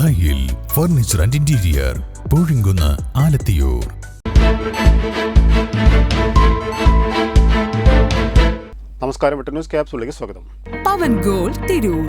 ദായിൽ furniture and interior, Poozhinkunnu, Alathiyur. നമസ്കാരം, വെട്ട news ക്യാപ്സൂളിലേക്ക് സ്വാഗതം. പവൻ ഗോൾ തിരൂർ.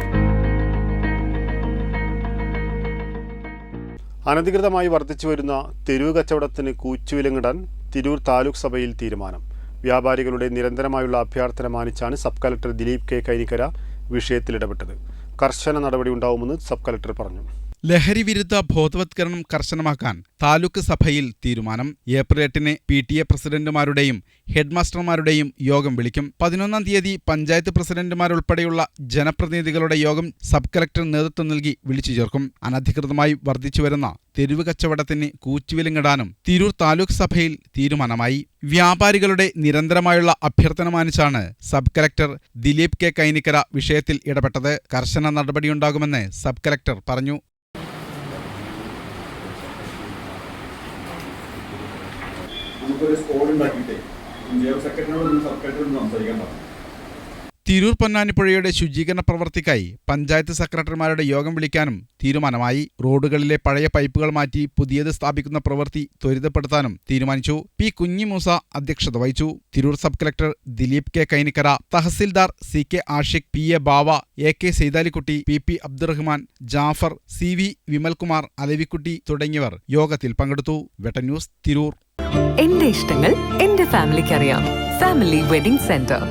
അനധികൃതമായി വർദ്ധിച്ചു വരുന്ന തെരുവ് കച്ചവടത്തിന് കൂച്ചുവിലങ്ങിടാൻ തിരൂർ താലൂക്ക് സഭയിൽ തീരുമാനം. വ്യാപാരികളുടെ നിരന്തരമായുള്ള അഭ്യർത്ഥന മാനിച്ചാണ് sub collector Dileep K Kainikkara വിഷയത്തിൽ ഇടപെട്ടത്. കർശന നടപടി ഉണ്ടാവുമെന്ന് സബ് കളക്ടർ പറഞ്ഞു. ലഹരി വിരുദ്ധ ബോധവത്കരണം കർശനമാക്കാൻ താലൂക്ക് സഭയിൽ തീരുമാനം. ഏപ്രിൽ 8-ന് PTA പ്രസിഡന്റുമാരുടെയും ഹെഡ്മാസ്റ്റർമാരുടെയും യോഗം വിളിക്കും. 11-ാം തീയതി പഞ്ചായത്ത് പ്രസിഡന്റുമാരുൾപ്പെടെയുള്ള ജനപ്രതിനിധികളുടെ യോഗം സബ് കളക്ടർ നേതൃത്വം നൽകി വിളിച്ചു ചേർക്കും. അനധികൃതമായി വർദ്ധിച്ചുവരുന്ന തെരുവ് കച്ചവടത്തിന് കൂച്ചുവിലങ്ങിടാനും തിരൂർ താലൂക്ക് സഭയിൽ തീരുമാനമായി. വ്യാപാരികളുടെ നിരന്തരമായുള്ള അഭ്യർത്ഥന മാനിച്ചാണ് sub collector Dileep K Kainikkara വിഷയത്തിൽ ഇടപെട്ടത്. കർശന നടപടിയുണ്ടാകുമെന്ന് സബ് കളക്ടർ പറഞ്ഞു. നമുക്കൊരു സ്കോഡ് ഉണ്ടാക്കിയിട്ടേ സെക്രട്ടറിയോട് സബ് കളക്ടറിനോട് സംസാരിക്കാൻ പറഞ്ഞു. തിരൂർ പൊന്നാനിപ്പുഴയുടെ ശുചീകരണ പ്രവൃത്തിക്കായി പഞ്ചായത്ത് സെക്രട്ടറിമാരുടെ യോഗം വിളിക്കാനും തീരുമാനമായി. റോഡുകളിലെ പഴയ പൈപ്പുകൾ മാറ്റി പുതിയത് സ്ഥാപിക്കുന്ന പ്രവൃത്തി ത്വരിതപ്പെടുത്താനും തീരുമാനിച്ചു. പി കുഞ്ഞിമൂസ അധ്യക്ഷത വഹിച്ചു. Tirur sub collector Dileep K Kainikkara, തഹസിൽദാർ CK Ashiq, PA Bava, AK Saithalikutty, PP Abdurahman, Jafar, CV Vimalkumar, Alavikutty തുടങ്ങിയവർ യോഗത്തിൽ പങ്കെടുത്തു. വെട്ട ന്യൂസ് തിരൂർ. എന്റെ ഇഷ്ടങ്ങൾ എന്റെ ഫാമിലിക്ക് അറിയാം. Family wedding centre.